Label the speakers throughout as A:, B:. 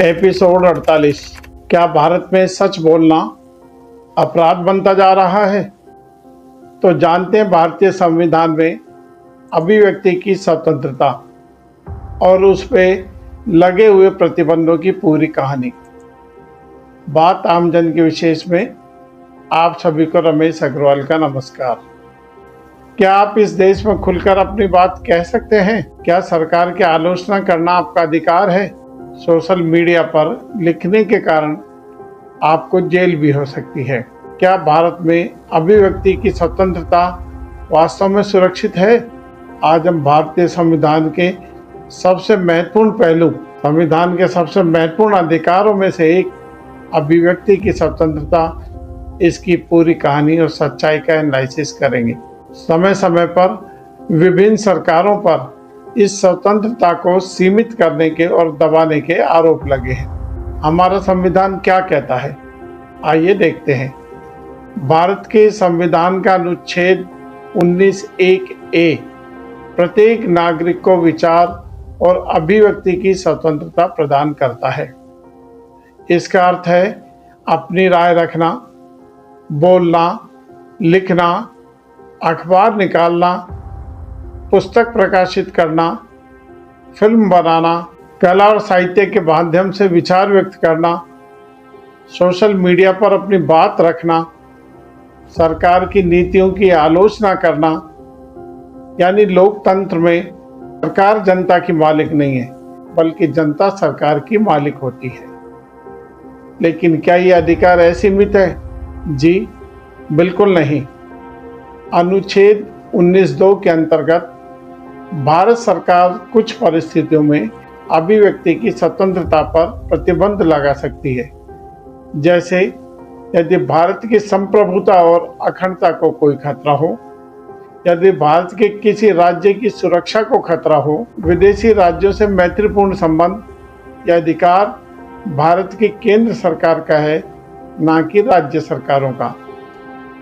A: Episode 48। क्या भारत में सच बोलना अपराध बनता जा रहा है? तो जानते हैं भारतीय संविधान में अभिव्यक्ति की स्वतंत्रता और उस पे लगे हुए प्रतिबंधों की पूरी कहानी। बात आमजन के विशेष में आप सभी को रमेश अग्रवाल का नमस्कार। क्या आप इस देश में खुलकर अपनी बात कह सकते हैं? क्या सरकार की आलोचना करना आपका अधिकार है? सोशल मीडिया पर लिखने के कारण आपको जेल भी हो सकती है। क्या भारत में अभिव्यक्ति की स्वतंत्रता वास्तव में सुरक्षित है? आज हम भारतीय संविधान के सबसे महत्वपूर्ण पहलू, संविधान के सबसे महत्वपूर्ण अधिकारों में से एक अभिव्यक्ति की स्वतंत्रता, इसकी पूरी कहानी और सच्चाई का एनालिसिस करेंगे। समय समय पर विभिन्न सरकारों पर इस स्वतंत्रता को सीमित करने के और दबाने के आरोप लगे हैं। हमारा संविधान क्या कहता है, आइए देखते हैं। भारत के संविधान का अनुच्छेद 19(1)(a) प्रत्येक नागरिक को विचार और अभिव्यक्ति की स्वतंत्रता प्रदान करता है। इसका अर्थ है अपनी राय रखना, बोलना, लिखना, अखबार निकालना, पुस्तक प्रकाशित करना, फिल्म बनाना, कला और साहित्य के माध्यम से विचार व्यक्त करना, सोशल मीडिया पर अपनी बात रखना, सरकार की नीतियों की आलोचना करना। यानी लोकतंत्र में सरकार जनता की मालिक नहीं है, बल्कि जनता सरकार की मालिक होती है। लेकिन क्या ये अधिकार असीमित है? जी बिल्कुल नहीं। अनुच्छेद 19(2) के अंतर्गत भारत सरकार कुछ परिस्थितियों में अभिव्यक्ति की स्वतंत्रता पर प्रतिबंध लगा सकती है। जैसे यदि भारत की संप्रभुता और अखंडता को कोई खतरा हो, यदि भारत के किसी राज्य की सुरक्षा को खतरा हो, विदेशी राज्यों से मैत्रीपूर्ण संबंध या अधिकार भारत की केंद्र सरकार का है, ना कि राज्य सरकारों का।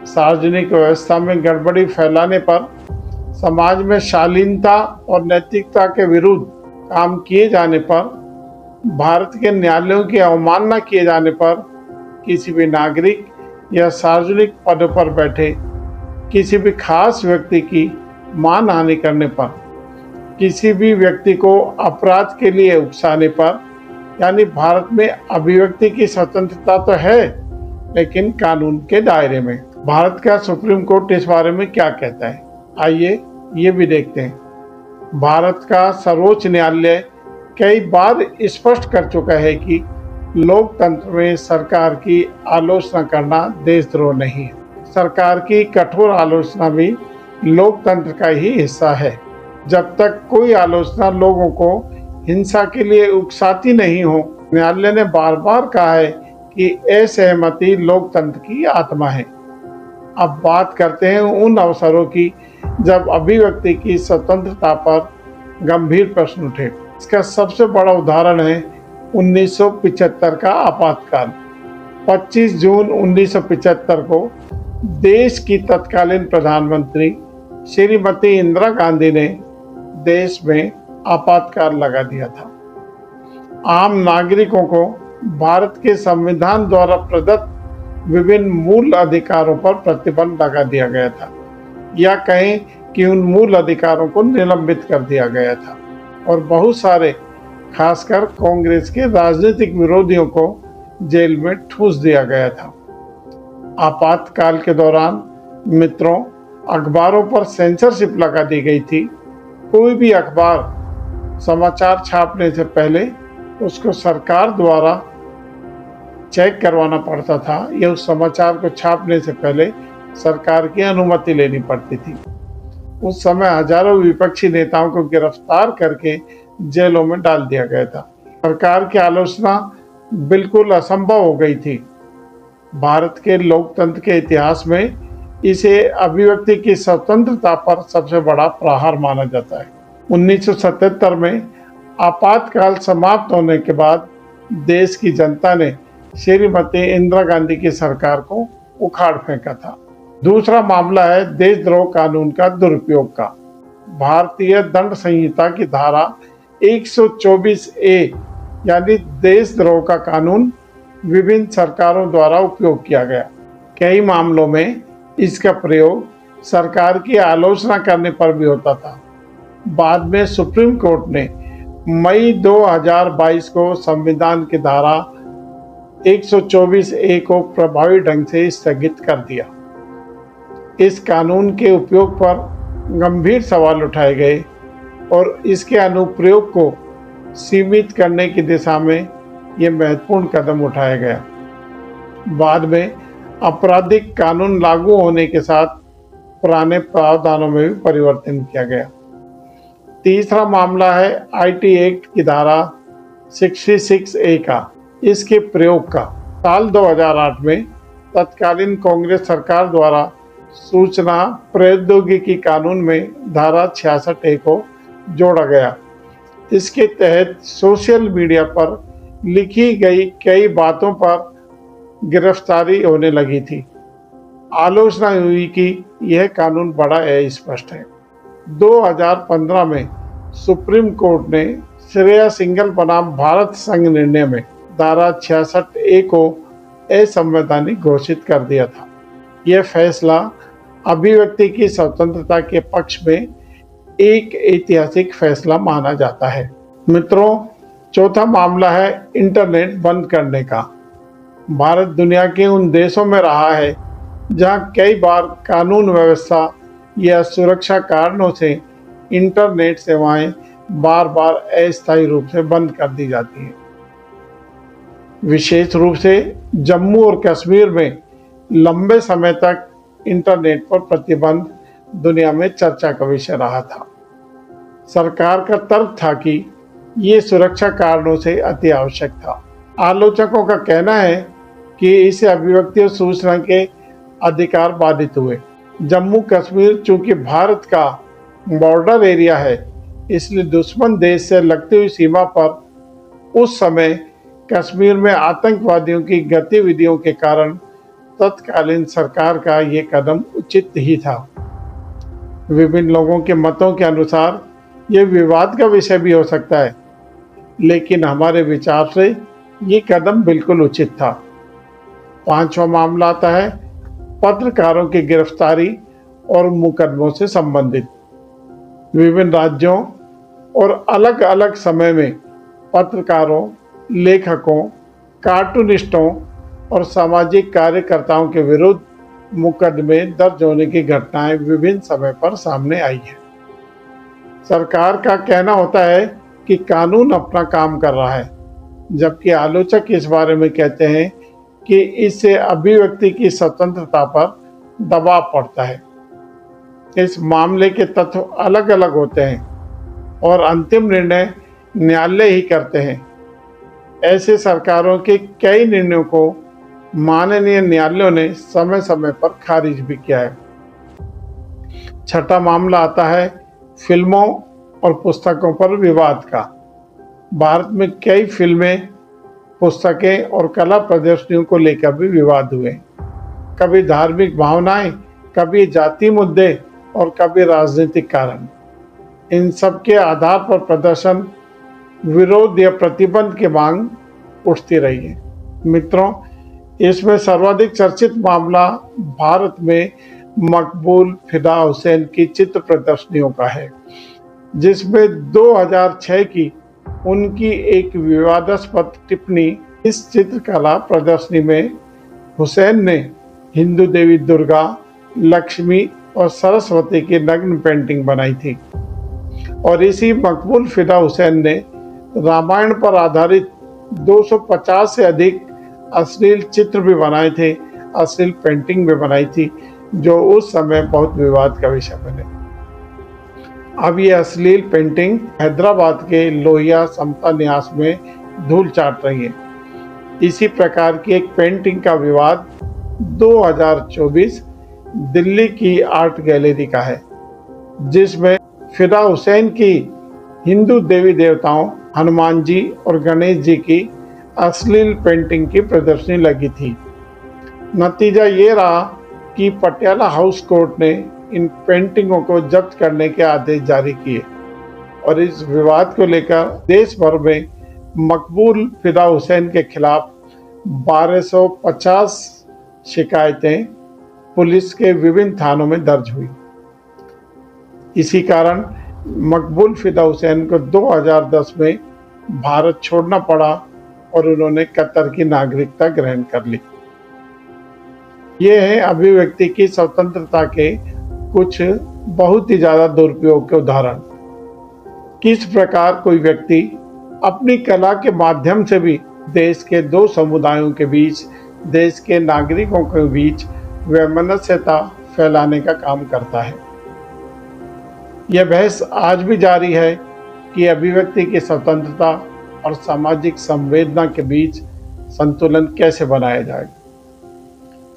A: सार्वजनिक व्यवस्था में गड़बड़ी फैलाने पर, समाज में शालीनता और नैतिकता के विरुद्ध काम किए जाने पर, भारत के न्यायालयों की अवमानना किए जाने पर, किसी भी नागरिक या सार्वजनिक पदों पर बैठे किसी भी खास व्यक्ति की मानहानि करने पर, किसी भी व्यक्ति को अपराध के लिए उकसाने पर, यानी भारत में अभिव्यक्ति की स्वतंत्रता तो है, लेकिन कानून के दायरे में। भारत का सुप्रीम कोर्ट इस बारे में क्या कहता है, आइए ये भी देखते हैं। भारत का सर्वोच्च न्यायालय कई बार स्पष्ट कर चुका है कि लोकतंत्र में सरकार की आलोचना करना देशद्रोह नहीं है। सरकार की कठोर आलोचना भी लोकतंत्र का ही हिस्सा है। जब तक कोई आलोचना लोगों को हिंसा के लिए उकसाती नहीं हो। न्यायालय ने बार बार कहा है कि असहमति लोकतंत्र की आत्मा है। अब बात करते हैं उन अवसरों की जब अभिव्यक्ति की स्वतंत्रता पर गंभीर प्रश्न उठे। इसका सबसे बड़ा उदाहरण है 1975 का आपातकाल। 25 जून 1975 को देश की तत्कालीन प्रधानमंत्री श्रीमती इंदिरा गांधी ने देश में आपातकाल लगा दिया था। आम नागरिकों को भारत के संविधान द्वारा प्रदत्त विभिन्न मूल अधिकारों पर प्रतिबंध लगा दिया गया था, या कहें कि उन मूल अधिकारों को निलंबित कर दिया गया था और बहुत सारे, खासकर कांग्रेस के राजनीतिक विरोधियों को जेल में ठूस दिया गया था। आपातकाल के दौरान मित्रों, अखबारों पर सेंसरशिप लगा दी गई थी। कोई भी अखबार समाचार छापने से पहले उसको सरकार द्वारा चेक करवाना पड़ता था, या उस समाचार को छापने से पहले सरकार की अनुमति लेनी पड़ती थी। उस समय हजारों विपक्षी नेताओं को गिरफ्तार करके जेलों में डाल दिया गया था। सरकार की आलोचना बिल्कुल असंभव हो गई थी। भारत के लोकतंत्र के इतिहास में इसे अभिव्यक्ति की स्वतंत्रता पर सबसे बड़ा प्रहार माना जाता है। 1977 में आपातकाल समाप्त होने के बाद देश की जनता ने श्रीमती इंदिरा गांधी की सरकार को उखाड़ फेंका था। दूसरा मामला है देशद्रोह कानून का दुरुपयोग का। भारतीय दंड संहिता की धारा 124(a) यानी देशद्रोह का कानून विभिन्न सरकारों द्वारा उपयोग किया गया। कई मामलों में इसका प्रयोग सरकार की आलोचना करने पर भी होता था। बाद में सुप्रीम कोर्ट ने मई 2022 को संविधान की धारा 124A को प्रभावी ढंग से स्थगित कर दिया। इस कानून के उपयोग पर गंभीर सवाल उठाए गए और इसके अनुप्रयोग को सीमित करने की दिशा में यह महत्वपूर्ण कदम उठाया गया। बाद में आपराधिक कानून लागू होने के साथ पुराने प्रावधानों में भी परिवर्तन किया गया। तीसरा मामला है IT एक्ट की धारा 66A का, इसके प्रयोग का। साल 2008 में तत्कालीन कांग्रेस सरकार द्वारा सूचना प्रौद्योगिकी कानून में धारा 66A को जोड़ा गया। इसके तहत सोशल मीडिया पर लिखी गई कई बातों पर गिरफ्तारी होने लगी थी। आलोचना हुई कि यह कानून बड़ा अस्पष्ट है। 2015 में सुप्रीम कोर्ट ने श्रेया सिंघल बनाम भारत संघ निर्णय में धारा 66A को असंवैधानिक घोषित कर दिया था। यह फैसला अभिव्यक्ति की स्वतंत्रता के पक्ष में एक ऐतिहासिक फैसला माना जाता है। मित्रों, चौथा मामला है इंटरनेट बंद करने का। भारत दुनिया के उन देशों में रहा है जहां कई बार कानून व्यवस्था या सुरक्षा कारणों से इंटरनेट सेवाएं बार बार अस्थायी रूप से बंद कर दी जाती हैं। विशेष रूप से जम्मू और कश्मीर में लंबे समय तक इंटरनेट पर प्रतिबंध दुनिया में चर्चा का विषय रहा था। सरकार का तर्क था कि ये सुरक्षा कारणों से अति आवश्यक था। आलोचकों का कहना है कि इससे अभिव्यक्ति और सूचना के अधिकार बाधित हुए। जम्मू कश्मीर चूंकि भारत का बॉर्डर एरिया है, इसलिए दुश्मन देश से लगती हुई सीमा पर उस समय कश्मीर में आतंकवादियों की गतिविधियों के कारण तत्कालीन सरकार का ये कदम उचित ही था। विभिन्न लोगों के मतों के अनुसार ये विवाद का विषय भी हो सकता है, लेकिन हमारे विचार से ये कदम बिल्कुल उचित था। पांचवा मामला आता है पत्रकारों की गिरफ्तारी और मुकदमों से संबंधित। विभिन्न राज्यों और अलग अलग समय में पत्रकारों, लेखकों, कार्टूनिस्टों और सामाजिक कार्यकर्ताओं के विरुद्ध मुकदमे दर्ज होने की घटनाएं विभिन्न समय पर सामने आई है। सरकार का कहना होता है कि कानून अपना काम कर रहा है, जबकि आलोचक इस बारे में कहते हैं कि इससे अभिव्यक्ति की स्वतंत्रता पर दबाव पड़ता है। इस मामले के तथ्य अलग अलग होते हैं और अंतिम निर्णय न्यायालय ही करते हैं। ऐसे सरकारों के कई निर्णयों को माननीय न्यायालयों ने समय समय पर खारिज भी किया है। छठा मामला आता है फिल्मों और पुस्तकों पर विवाद का। भारत में कई फिल्में, पुस्तकें और कला प्रदर्शनियों को लेकर भी विवाद हुए। कभी धार्मिक भावनाएं, कभी जाति मुद्दे और कभी राजनीतिक कारण। इन सब के आधार पर प्रदर्शन, विरोध या प्रतिबंध की मांग उठती रही है। मित्रों, इसमें सर्वाधिक चर्चित मामला भारत में मकबूल फिदा हुसैन की चित्र प्रदर्शनियों का है, जिसमें 2006 की उनकी एक विवादास्पद टिप्पणी। इस चित्रकला प्रदर्शनी में हुसैन ने हिंदू देवी दुर्गा, लक्ष्मी और सरस्वती की नग्न पेंटिंग बनाई थी और इसी मकबूल फिदा हुसैन ने रामायण पर आधारित 250 से अधिक अश्लील चित्र भी बनाए थे, अश्लील पेंटिंग भी बनाई थी, जो उस समय बहुत विवाद का विषय बने। अब ये अश्लील पेंटिंग हैदराबाद के लोहिया समता न्यास में धूल चाट रही है। इसी प्रकार की एक पेंटिंग का विवाद 2024 दिल्ली की आर्ट गैलरी का है, जिसमें फिदा हुसैन की हिंदू देवी देवताओं हनुमान जी और गणेश जी की अश्लील पेंटिंग की प्रदर्शनी लगी थी। नतीजा ये रहा कि पटियाला हाउस कोर्ट ने इन पेंटिंगों को जब्त करने के आदेश जारी किए और इस विवाद को लेकर देश भर में मकबूल फिदा हुसैन के खिलाफ 1250 शिकायतें पुलिस के विभिन्न थानों में दर्ज हुई। इसी कारण मकबूल फिदा हुसैन को 2010 में भारत छोड़ना पड़ा और उन्होंने कतर की नागरिकता ग्रहण कर ली। ये है अभिव्यक्ति की स्वतंत्रता के कुछ बहुत ही ज्यादा दुरुपयोग के उदाहरण। किस प्रकार कोई व्यक्ति अपनी कला के माध्यम से भी देश के दो समुदायों के बीच, देश के नागरिकों के बीच वैमनस्यता फैलाने का काम करता है। यह बहस आज भी जारी है कि अभिव्यक्ति की स्वतंत्रता और सामाजिक संवेदना के बीच संतुलन कैसे बनाया जाए।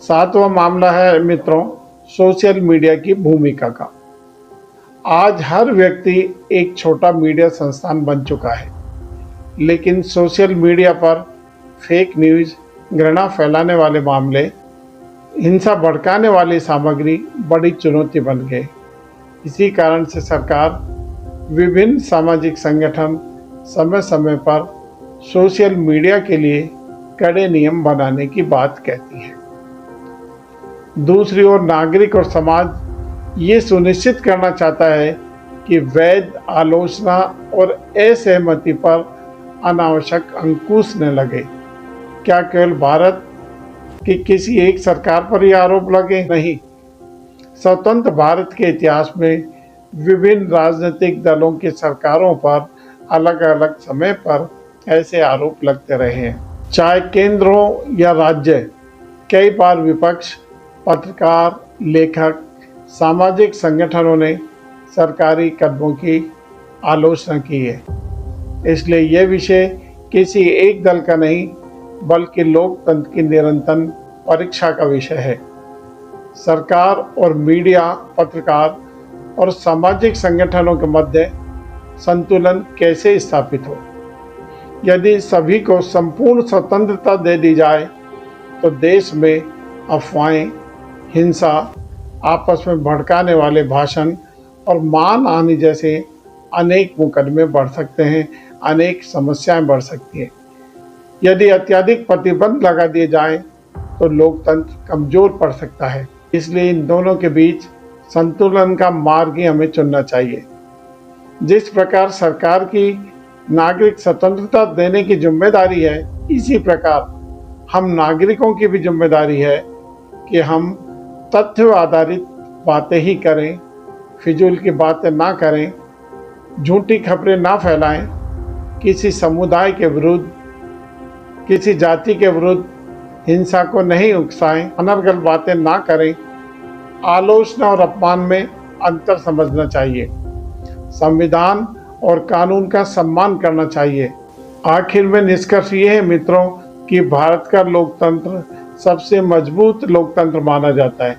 A: सातवां मामला है मित्रों, सोशल मीडिया की भूमिका का। आज हर व्यक्ति एक छोटा मीडिया संस्थान बन चुका है, लेकिन सोशल मीडिया पर फेक न्यूज़, घृणा फैलाने वाले मामले, हिंसा भड़काने वाली सामग्री बड़ी चुनौती बन गए। इसी कारण से सरकार, विभिन्न सामाजिक संगठन समय समय पर सोशल मीडिया के लिए कड़े नियम बनाने की बात कहती है। दूसरी ओर नागरिक और समाज ये सुनिश्चित करना चाहता है कि वैध आलोचना और असहमति पर अनावश्यक अंकुश न लगे। क्या केवल भारत की किसी एक सरकार पर ही आरोप लगे? नहीं, स्वतंत्र भारत के इतिहास में विभिन्न राजनीतिक दलों की सरकारों पर अलग अलग समय पर ऐसे आरोप लगते रहे हैं। चाहे केंद्र हो या राज्य, कई बार विपक्ष, पत्रकार, लेखक, सामाजिक संगठनों ने सरकारी कदमों की आलोचना की है। इसलिए यह विषय किसी एक दल का नहीं, बल्कि लोकतंत्र की निरंतर परीक्षा का विषय है। सरकार और मीडिया, पत्रकार और सामाजिक संगठनों के मध्य संतुलन कैसे स्थापित हो। यदि सभी को संपूर्ण स्वतंत्रता दे दी जाए तो देश में अफवाहें, हिंसा, आपस में भड़काने वाले भाषण और मानहानि जैसे अनेक मुकदमे बढ़ सकते हैं, अनेक समस्याएं बढ़ सकती हैं। यदि अत्यधिक प्रतिबंध लगा दिए जाएं तो लोकतंत्र कमजोर पड़ सकता है। इसलिए इन दोनों के बीच संतुलन का मार्ग ही हमें चुनना चाहिए। जिस प्रकार सरकार की नागरिक स्वतंत्रता देने की जिम्मेदारी है, इसी प्रकार हम नागरिकों की भी जिम्मेदारी है कि हम तथ्य आधारित बातें ही करें, फिजूल की बातें ना करें, झूठी खबरें ना फैलाएं, किसी समुदाय के विरुद्ध, किसी जाति के विरुद्ध हिंसा को नहीं उकसाएं, अनर्गल बातें ना करें। आलोचना और अपमान में अंतर समझना चाहिए। संविधान और कानून का सम्मान करना चाहिए। आखिर में निष्कर्ष ये है मित्रों कि भारत का लोकतंत्र सबसे मजबूत लोकतंत्र माना जाता है,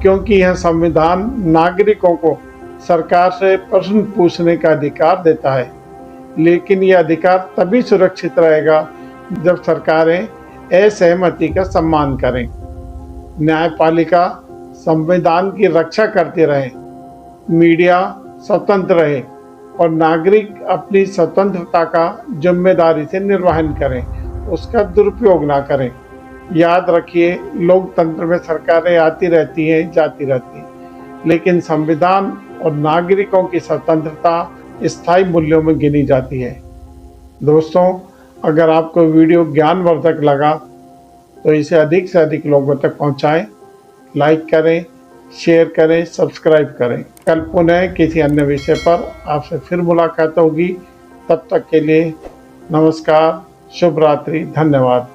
A: क्योंकि यह संविधान नागरिकों को सरकार से प्रश्न पूछने का अधिकार देता है। लेकिन यह अधिकार तभी सुरक्षित रहेगा जब सरकारें असहमति का सम्मान करें, न्यायपालिका संविधान की रक्षा करते रहें, मीडिया स्वतंत्र रहे और नागरिक अपनी स्वतंत्रता का जिम्मेदारी से निर्वहन करें, उसका दुरुपयोग ना करें। याद रखिए, लोकतंत्र में सरकारें आती रहती हैं, जाती रहती हैं, लेकिन संविधान और नागरिकों की स्वतंत्रता स्थायी मूल्यों में गिनी जाती है। दोस्तों, अगर आपको वीडियो ज्ञानवर्धक लगा तो इसे अधिक से अधिक लोगों तक पहुंचाएं, लाइक करें, शेयर करें, सब्सक्राइब करें। कल पुनः किसी अन्य विषय पर आपसे फिर मुलाकात होगी। तब तक के लिए नमस्कार, शुभ रात्रि, धन्यवाद।